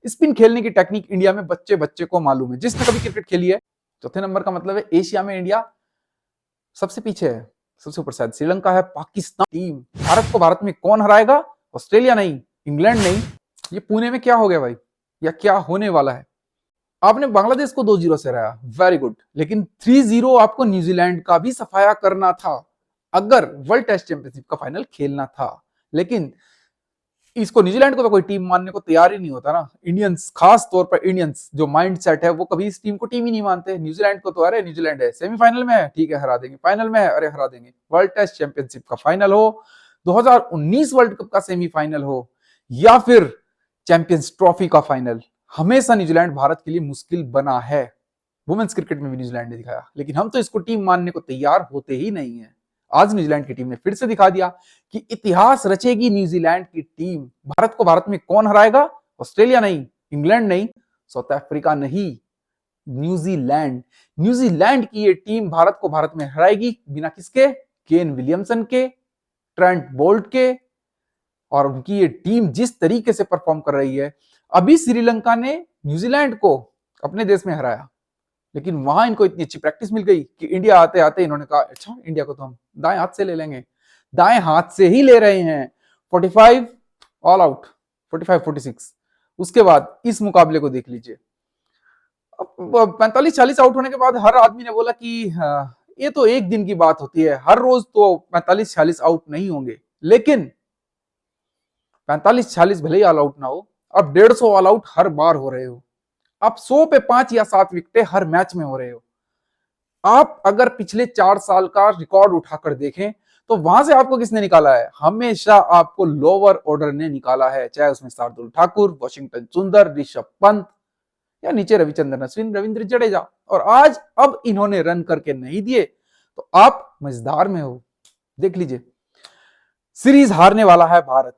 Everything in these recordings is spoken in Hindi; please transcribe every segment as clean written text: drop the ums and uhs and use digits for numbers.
स्पिन खेलने की टेक्निक इंडिया में बच्चे बच्चे को मालूम है, जिसने कभी क्रिकेट खेली है। चौथे नंबर का मतलब है एशिया में इंडिया सबसे पीछे है, सबसे ऊपर शायद श्रीलंका है, पाकिस्तान टीम। भारत को भारत में कौन हराएगा? ऑस्ट्रेलिया नहीं, इंग्लैंड नहीं। ये पुणे में क्या हो गया भाई, या क्या होने वाला है? आपने बांग्लादेश को 2-0 से हराया, वेरी गुड, लेकिन 3-0 आपको न्यूजीलैंड का भी सफाया करना था अगर वर्ल्ड टेस्ट चैंपियनशिप का फाइनल खेलना था। लेकिन इसको न्यूजीलैंड को तो कोई टीम मानने को तैयार ही नहीं होता ना। इंडियंस, खास तौर पर इंडियंस जो माइंड सेट है, वो कभी इस टीम को टीम ही नहीं मानते। न्यूजीलैंड को तो अरे न्यूजीलैंड है, सेमीफाइनल में है, ठीक है हरा देंगे, फाइनल में है, अरे हरा देंगे। वर्ल्ड टेस्ट चैंपियनशिप का फाइनल हो, 2019 वर्ल्ड कप का सेमीफाइनल हो, या फिर चैंपियंस ट्रॉफी का फाइनल, हमेशा न्यूजीलैंड भारत के लिए मुश्किल बना है। वुमेन्स क्रिकेट में भी न्यूजीलैंड ने दिखाया, लेकिन हम तो इसको टीम मानने को तैयार होते ही नहीं है। आज न्यूजीलैंड की टीम ने फिर से दिखा दिया कि इतिहास रचेगी न्यूजीलैंड की टीम। भारत को भारत में कौन हराएगा? ऑस्ट्रेलिया नहीं, इंग्लैंड नहीं, साउथ अफ्रीका नहीं, न्यूजीलैंड। न्यूजीलैंड की ये टीम भारत को भारत में हराएगी, बिना किसके? केन विलियमसन के, ट्रेंट बोल्ट के। और उनकी ये टीम जिस तरीके से परफॉर्म कर रही है, अभी श्रीलंका ने न्यूजीलैंड को अपने देश में हराया, लेकिन वहां इनको इतनी अच्छी प्रैक्टिस मिल गई कि इंडिया आते आते इन्होंने कहा अच्छा इंडिया को तो हम दाएं हाथ से ले लेंगे। दाएं हाथ से ही ले रहे हैं, 45 ऑल आउट, 45-46। उसके बाद इस मुकाबले को देख लीजिए, 45-40 आउट होने के बाद हर आदमी ने बोला कि ये तो एक दिन की बात होती है, हर रोज तो 45-40 आउट नहीं होंगे। लेकिन 45-40 भले ही ऑल आउट ना हो, अब 150 ऑल आउट हर बार हो रहे हो। आप 100 पे 5 या 7 विकेटें हर मैच में हो रहे हो। आप अगर पिछले 4 साल का रिकॉर्ड उठाकर देखें तो वहां से आपको किसने निकाला है? हमेशा आपको लोअर ऑर्डर ने निकाला है, चाहे उसमें शार्दुल ठाकुर, वॉशिंगटन सुंदर, ऋषभ पंत, या नीचे रविचंद्रन अश्विन, रविंद्र जडेजा। और आज अब इन्होंने रन करके नहीं दिए तो आप मजेदार में हो। देख लीजिए, सीरीज हारने वाला है भारत,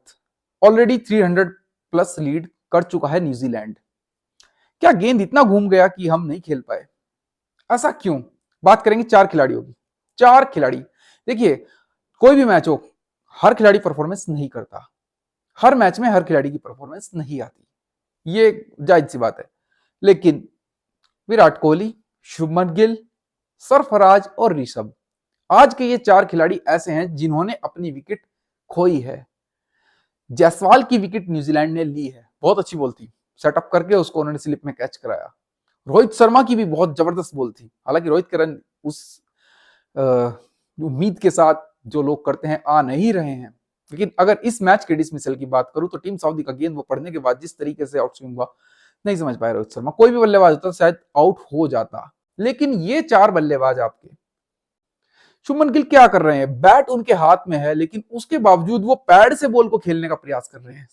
ऑलरेडी 300 प्लस लीड कर चुका है न्यूजीलैंड। क्या गेंद इतना घूम गया कि हम नहीं खेल पाए? ऐसा क्यों? बात करेंगे 4 खिलाड़ियों की। 4 खिलाड़ी, देखिए कोई भी मैच हो, हर खिलाड़ी परफॉर्मेंस नहीं करता, हर मैच में हर खिलाड़ी की परफॉर्मेंस नहीं आती, ये जायज सी बात है। लेकिन विराट कोहली, शुभमन गिल, सरफराज और ऋषभ, आज के ये 4 खिलाड़ी ऐसे हैं जिन्होंने अपनी विकेट खोई है। जायसवाल की विकेट न्यूजीलैंड ने ली है, बहुत अच्छी बॉल थी, सेटअप करके उसको उन्होंने स्लिप में कैच कराया। रोहित शर्मा की भी बहुत जबरदस्त बॉल थी, हालांकि रोहित के रन उस उम्मीद के साथ जो लोग करते हैं आ नहीं रहे हैं। लेकिन अगर इस मैच के डिसमिसल की बात करूं तो टीम सऊदी का गेंद वो पढ़ने के बाद जिस तरीके से आउट स्विंग हुआ, नहीं समझ पाया रोहित शर्मा। कोई भी बल्लेबाज होता शायद आउट हो जाता, लेकिन ये 4 बल्लेबाज आपके, शुभमन गिल क्या कर रहे हैं? बैट उनके हाथ में है, लेकिन उसके बावजूद वो पैड से बॉल को खेलने का प्रयास कर रहे हैं।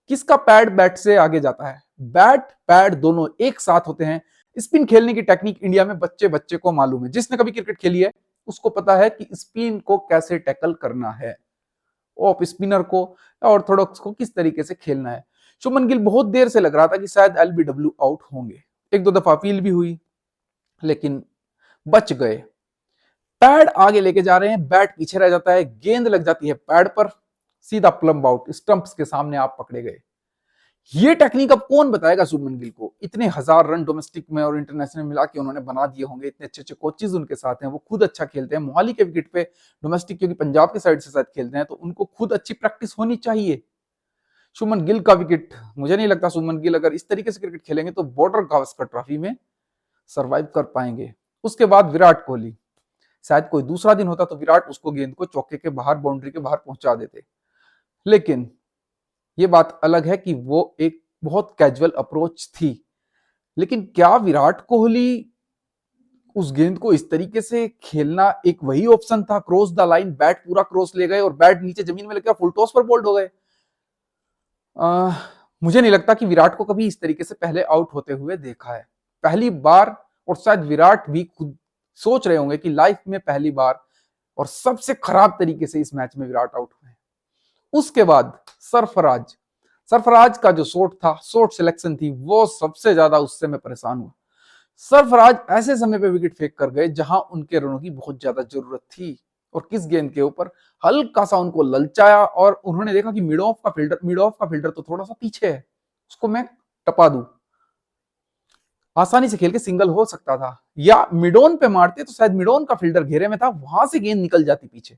किसका पैड बैट से आगे जाता है? बैट पैड दोनों एक साथ होते हैं। स्पिन खेलने की टेक्निक इंडिया में बच्चे बच्चे को मालूम है, जिसने कभी क्रिकेट खेली है उसको पता है कि स्पिन को कैसे टैकल करना है, ऑफ स्पिनर को या ऑर्थोडॉक्स को किस तरीके से खेलना है। शुभमन गिल बहुत देर से लग रहा था कि शायद एलबीडब्ल्यू आउट होंगे, 1-2 दफा अपील भी हुई, लेकिन बच गए। पैड आगे लेके जा रहे हैं, बैट पीछे रह जाता है, गेंद लग जाती है पैड पर, सीधा प्लम्ब आउट, स्टंप्स के सामने आप पकड़े गए। ये टेक्निक अब कौन बताएगा शुभमन गिल को? इतने हजार रन डोमेस्टिक में और इंटरनेशनल मिला के उन्होंने बना दिए होंगे, इतने अच्छे अच्छे कोचेज उनके साथ हैं, वो खुद अच्छा खेलते हैं। मोहाली के विकेट पे डोमेस्टिक, क्योंकि पंजाब की साइड से शायद खेलते हैं, तो उनको खुद अच्छी प्रैक्टिस होनी चाहिए। शुभमन गिल का विकेट, मुझे नहीं लगता शुभमन गिल अगर इस तरीके से क्रिकेट खेलेंगे तो बॉर्डर गावस्कर ट्रॉफी में सर्वाइव कर पाएंगे। उसके बाद विराट कोहली, शायद कोई दूसरा दिन होता तो विराट उसको गेंद को चौके के बाहर, बाउंड्री के बाहर पहुंचा देते, लेकिन ये बात अलग है कि वो एक बहुत कैजुअल अप्रोच थी। लेकिन क्या विराट कोहली उस गेंद को इस तरीके से खेलना एक वही ऑप्शन था? क्रॉस द लाइन, बैट पूरा क्रॉस ले गए और बैट नीचे जमीन में लेकर फुल टॉस पर बोल्ड हो गए। मुझे नहीं लगता कि विराट को कभी इस तरीके से पहले आउट होते हुए देखा है, पहली बार। और शायद विराट भी खुद सोच रहे होंगे कि लाइफ में पहली बार और सबसे खराब तरीके से इस मैच में विराट आउट हुए। उसके बाद सरफराज का जो शॉट था, शॉट सिलेक्शन थी, वो सबसे ज्यादा उससे मैं परेशान हुआ। सरफराज ऐसे समय पे विकेट फेंक कर गए जहां उनके रनों की बहुत ज्यादा जरूरत थी, और किस गेंद के ऊपर हल्का सा उनको ललचाया और उन्होंने देखा कि मिड ऑफ का फील्डर तो थोड़ा सा पीछे है, उसको मैं टपा दूं, आसानी से खेल के सिंगल हो सकता था, या मिडोन पे मारते तो शायद मिडोन का फील्डर घेरे में था, वहां से गेंद निकल जाती पीछे,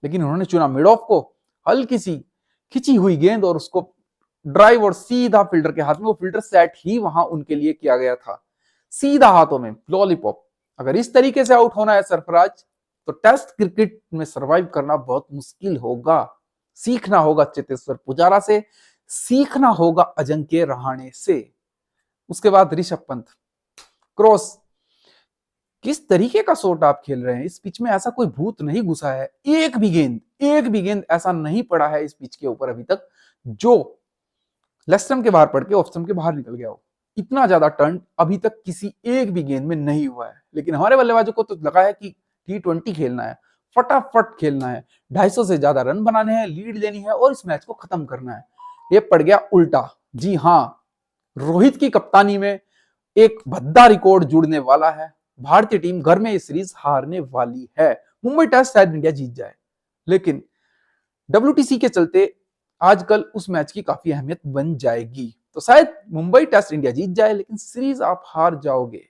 लेकिन उन्होंने चुना मिड ऑफ को, हल्की सी खिंची हुई गेंद और उसको ड्राइव और सीधा फील्डर के हाथ में। वो फील्डर सेट ही वहां उनके लिए किया गया था, सीधा हाथों में लॉलीपॉप। अगर इस तरीके से आउट होना है सरफराज, तो टेस्ट क्रिकेट में सरवाइव करना बहुत मुश्किल होगा। सीखना होगा चेतेश्वर पुजारा से, सीखना होगा अजिंक्य रहाणे से। उसके बाद ऋषभ पंत, क्रॉस, किस तरीके का शॉट आप खेल रहे हैं? इस पिच में ऐसा कोई भूत नहीं घुसा है, एक भी गेंद ऐसा नहीं पड़ा है इस पिच के ऊपर अभी तक जो लेग स्टंप के बाहर पड़ के ऑफ स्टंप के बाहर निकल गया हो। इतना ज्यादा टर्न अभी तक किसी एक भी गेंद में नहीं हुआ है। लेकिन हमारे बल्लेबाजों को तो लगा है कि T20 खेलना है, फटाफट खेलना है, 250 से ज्यादा रन बनाने हैं, लीड लेनी है और इस मैच को खत्म करना है। ये पड़ गया उल्टा। जी हाँ, रोहित की कप्तानी में एक भद्दा रिकॉर्ड जुड़ने वाला है। भारतीय टीम घर में ये सीरीज हारने वाली है। मुंबई टेस्ट शायद इंडिया जीत जाए, लेकिन WTC के चलते आजकल उस मैच की काफी अहमियत बन जाएगी। तो शायद मुंबई टेस्ट इंडिया जीत जाए, लेकिन सीरीज आप हार जाओगे।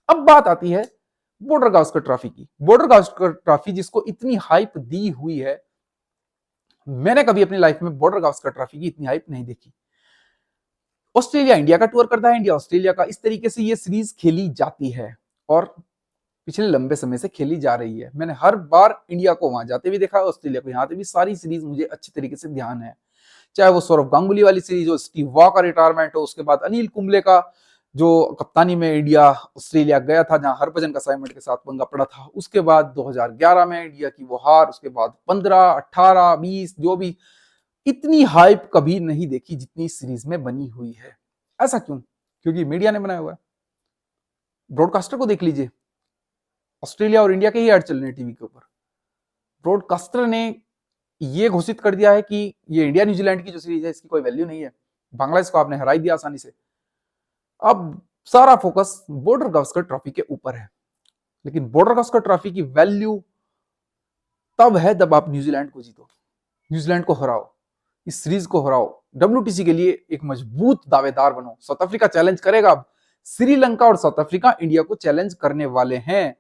अब बात आती है बॉर्डर गावस्कर ट्रॉफी की। बॉर्डर गावस्कर ट्रॉफी जिसको इतनी हाइप दी हुई है, मैंने कभी अपनी लाइफ में बॉर्डर गावस्कर ट्रॉफी की इतनी हाइप नहीं देखी। ऑस्ट्रेलिया इंडिया का टूर करता है, इंडिया ऑस्ट्रेलिया का, इस तरीके से ये सीरीज खेली जाती है और पिछले लंबे समय से खेली जा रही है। मैंने हर बार इंडिया को वहां जाते भी देखा है, ऑस्ट्रेलिया को यहाँ आते भी। सारी सीरीज मुझे अच्छी तरीके से ध्यान है, चाहे वो सौरव गांगुली वाली सीरीज हो, स्टीव वॉ का रिटायरमेंट हो, उसके बाद अनिल कुंबले का जो कप्तानी में इंडिया ऑस्ट्रेलिया गया था, जहां हरभजन का असाइनमेंट के साथ पंगा पड़ा था, उसके बाद 2011 में इंडिया की वो हार, उसके बाद 15, 18, 20, जो भी, इतनी हाइप कभी नहीं देखी जितनी सीरीज में बनी हुई है। ऐसा क्यों? क्योंकि मीडिया ने बनाया हुआ है। ब्रॉडकास्टर को देख लीजिए, ऑस्ट्रेलिया और इंडिया के ही ऐड चल रहे हैं टीवी के ऊपर। ब्रॉडकास्टर ने ये घोषित कर दिया है कि ये इंडिया न्यूजीलैंड की जो सीरीज है इसकी कोई वैल्यू नहीं है, बांग्लादेश को आपने हरा ही दिया आसानी से। अब सारा फोकस बॉर्डर गावस्कर ट्रॉफी के ऊपर है, लेकिन बॉर्डर गावस्कर ट्रॉफी की वैल्यू तब है जब आप न्यूजीलैंड को जीतो, न्यूजीलैंड को हराओ, इस सीरीज को हराओ, WTC के लिए एक मजबूत दावेदार बनो। साउथ अफ्रीका चैलेंज करेगा, अब श्रीलंका और साउथ अफ्रीका इंडिया को चैलेंज करने वाले हैं।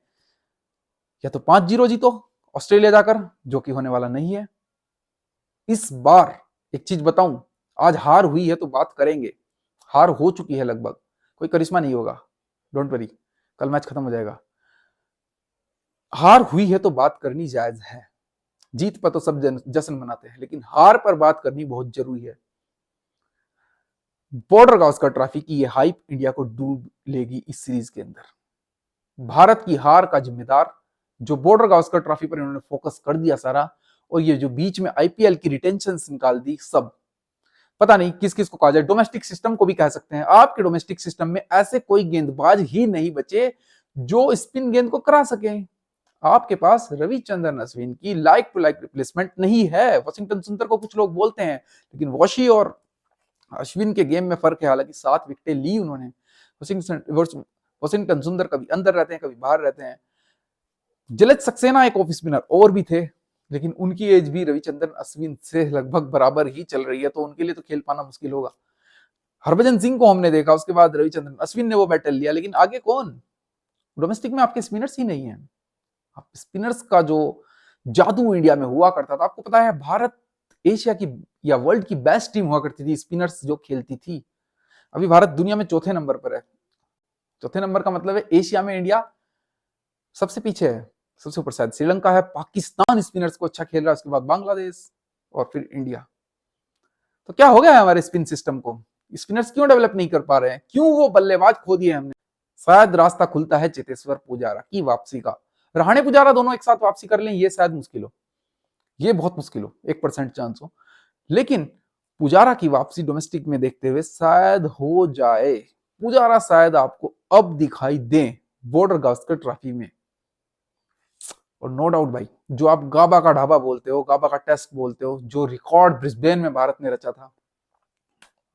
या तो 5-0 जीतो ऑस्ट्रेलिया जाकर, जो कि होने वाला नहीं है। इस बार एक चीज बताऊं, आज हार हुई है तो बात करेंगे, हार हो चुकी है लगभग, कोई करिश्मा नहीं होगा, डोंट वरी, कल मैच खत्म हो जाएगा। हार हुई है तो बात करनी जायज है। जीत पर तो सब जश्न मनाते हैं, लेकिन हार पर बात करनी बहुत जरूरी है। बॉर्डर गावस्कर ट्रॉफी की ये हाइप इंडिया को डूब लेगी इस सीरीज के अंदर। भारत की हार का जिम्मेदार जो बॉर्डर गावस्कर ट्रॉफी पर इन्होंने फोकस कर दिया सारा, और ये जो बीच में IPL की रिटेंशन निकाल दी, सब पता नहीं किस किस को कहा जाए, डोमेस्टिक सिस्टम को भी कह सकते हैं। आपके डोमेस्टिक सिस्टम में ऐसे कोई गेंदबाज ही नहीं बचे जो स्पिन गेंद को करा सके। आपके पास रविचंद्रन अश्विन की लाइक टू लाइक रिप्लेसमेंट नहीं है। वॉशिंगटन सुंदर को कुछ लोग बोलते हैं, लेकिन वॉशी और अश्विन के गेम में फर्क है। हालांकि 7 विकेटें ली उन्होंने। वॉशिंगटन सुंदर कभी अंदर रहते हैं, कभी बाहर रहते हैं। जलज सक्सेना एक ऑफ स्पिनर और भी थे, लेकिन उनकी एज भी रविचंद्रन अश्विन से लगभग बराबर ही चल रही है, तो उनके लिए तो खेल पाना मुश्किल होगा। हरभजन सिंह को हमने देखा, उसके बाद रविचंद्रन अश्विन ने वो बैटल लिया, लेकिन आगे कौन? डोमेस्टिक में आपके स्पिनर्स ही नहीं है। स्पिनर्स का जो जादू इंडिया में हुआ करता था, आपको पता है भारत एशिया की या वर्ल्ड की बेस्ट टीम हुआ करती थी स्पिनर्स जो खेलती थी। अभी भारत दुनिया में चौथे नंबर पर है। चौथे नंबर का मतलब है एशिया में इंडिया सबसे पीछे है, सबसे ऊपर शायद श्रीलंका है, पाकिस्तान स्पिनर्स को अच्छा खेल रहा है, उसके बाद बांग्लादेश और फिर इंडिया। तो क्या हो गया है हमारे स्पिन सिस्टम को? स्पिनर्स क्यों डेवलप नहीं कर पा रहे हैं? क्यों वो बल्लेबाज खो दिए हमने? शायद रास्ता खुलता है चेतेश्वर पुजारा की वापसी का। रहाणे पुजारा दोनों एक साथ वापसी कर लें, ये शायद मुश्किल हो, ये बहुत मुश्किल हो, 1% चांस हो, लेकिन पुजारा की वापसी डोमेस्टिक में देखते हुए शायद हो जाए। पुजारा शायद आपको अब दिखाई दे बॉर्डर गावस्कर ट्रॉफी में। और नो डाउट भाई, जो आप गाबा का ढाबा बोलते हो, गाबा का टेस्ट बोलते हो, जो रिकॉर्ड ब्रिस्बेन में भारत ने रचा था,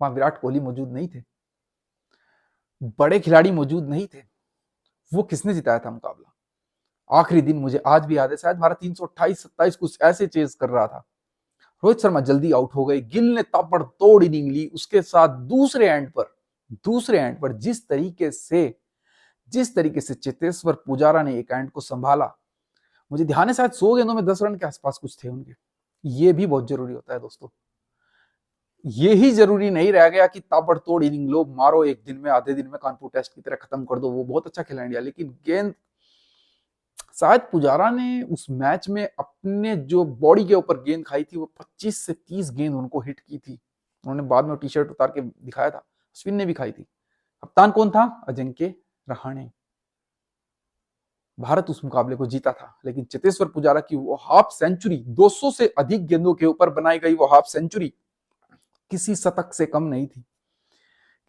वहां विराट कोहली मौजूद नहीं थे, बड़े खिलाड़ी मौजूद नहीं थे। वो किसने जिताया था मुकाबला? आखिरी दिन मुझे आज भी याद है, शायद भारत 328-27 कुछ ऐसे चेज कर रहा था। रोहित शर्मा जल्दी आउट हो गए, गिल ने ताबड़तोड़ इनिंग ली, उसके साथ दूसरे एंड पर दूसरे एंड पर जिस तरीके से चेतेश्वर पुजारा ने एक एंड को संभाला, मुझे ध्यान है शायद 100 गेंदों में 10 रन के आसपास कुछ थे उनके। ये भी बहुत जरूरी होता है दोस्तों। ये ही जरूरी नहीं रह गया कि ताबड़तोड़ इनिंग लो, मारो एक दिन में, आधे दिन में कानपुर टेस्ट की तरह खत्म कर दो। वो बहुत अच्छा खेला इंडिया, लेकिन गेंद, शायद पुजारा ने उस मैच में अपने जो बॉडी के ऊपर गेंद खाई थी, वो 25 से 30 गेंद उनको हिट की थी। उन्होंने बाद में टी शर्ट उतार के दिखाया था। अश्विन ने भी खाई थी। कप्तान कौन था? अजिंक्य रहाणे। भारत उस मुकाबले को जीता था, लेकिन चेतेश्वर पुजारा की वो हाफ सेंचुरी, 200 से अधिक गेंदों के ऊपर बनाई गई वो हाफ सेंचुरी किसी शतक से कम नहीं थी,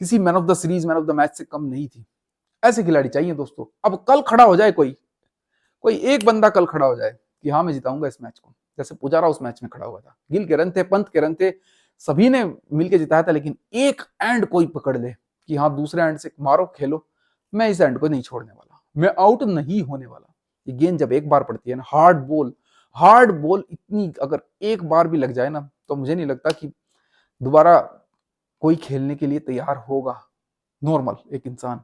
किसी man of the series, man of the match से कम नहीं थी। ऐसे खिलाड़ी चाहिए दोस्तों। अब कल खड़ा हो जाए कोई एक बंदा कल खड़ा हो जाए कि हाँ मैं जिताऊंगा इस मैच को, जैसे पुजारा उस मैच में खड़ा हुआ था। गिल के रन थे, पंत के रन थे, सभी ने मिलकर जिताया था, लेकिन एक एंड कोई पकड़ ले कि हाँ दूसरे एंड से मारो, खेलो, मैं इस एंड को नहीं छोड़ने वाला, मैं आउट नहीं होने वाला। ये गेंद जब एक बार पड़ती है ना, हार्ड बॉल इतनी अगर एक बार भी लग जाए ना, तो मुझे नहीं लगता कि दोबारा कोई खेलने के लिए तैयार होगा। नॉर्मल एक इंसान,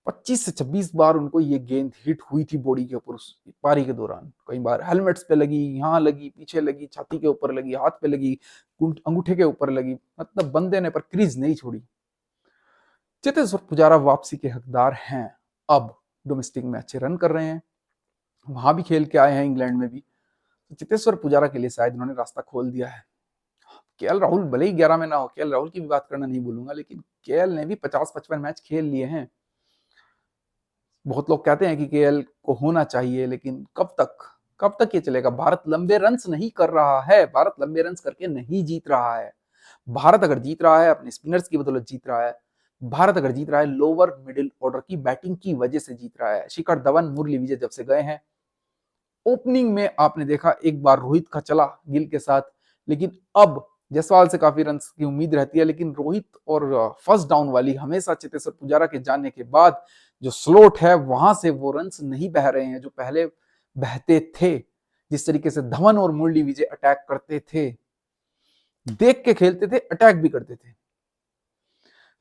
25 से 26 बार उनको ये गेंद हिट हुई थी बॉडी के ऊपर उस पारी के दौरान। कई बार हेलमेट्स पे लगी, यहाँ लगी, पीछे लगी, छाती के ऊपर लगी, हाथ पे लगी, अंगूठे के ऊपर लगी, मतलब बंदे ने पर क्रीज नहीं छोड़ी। चेतेश्वर पुजारा वापसी के हकदार हैं। अब डोमेस्टिक में अच्छे रन कर रहे हैं, वहां भी खेल के आए हैं, इंग्लैंड में भी। तो चेतेश्वर पुजारा के लिए शायद उन्होंने रास्ता खोल दिया है। केएल राहुल भले ही 11 में ना हो, केएल राहुल की भी बात करना नहीं भूलूंगा, लेकिन केएल ने भी 50-55 मैच खेल लिए हैं। बहुत लोग कहते हैं कि केएल को होना चाहिए, लेकिन कब तक ये चलेगा? भारत लंबे रन्स नहीं कर रहा है, भारत लंबे रन्स करके नहीं जीत रहा है। भारत अगर जीत रहा है अपने स्पिनर्स की बदौलत जीत रहा है। भारत अगर जीत रहा है लोअर मिडिल ऑर्डर की बैटिंग की वजह से जीत रहा है। शिखर धवन, मुरली विजय जब से गए हैं, ओपनिंग में आपने देखा एक बार रोहित का चला गिल के साथ, लेकिन अब जायसवाल से काफी रन की उम्मीद रहती है, लेकिन रोहित और फर्स्ट डाउन वाली हमेशा चेतेश्वर पुजारा के जाने के बाद जो स्लोट है वहां से वो रन्स नहीं बह रहे हैं जो पहले बहते थे। जिस तरीके से धवन और मुरली विजय अटैक करते थे, देख के खेलते थे, अटैक भी करते थे।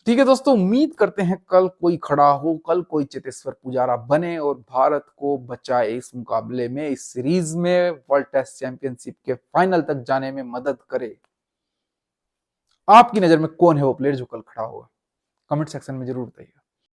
ठीक है दोस्तों, उम्मीद करते हैं कल कोई खड़ा हो, कल कोई चेतेश्वर पुजारा बने और भारत को बचाए इस मुकाबले में, इस सीरीज में, वर्ल्ड टेस्ट चैंपियनशिप के फाइनल तक जाने में मदद करे। आपकी नजर में कौन है वो प्लेयर जो कल खड़ा होगा? कमेंट सेक्शन में जरूर बताइए।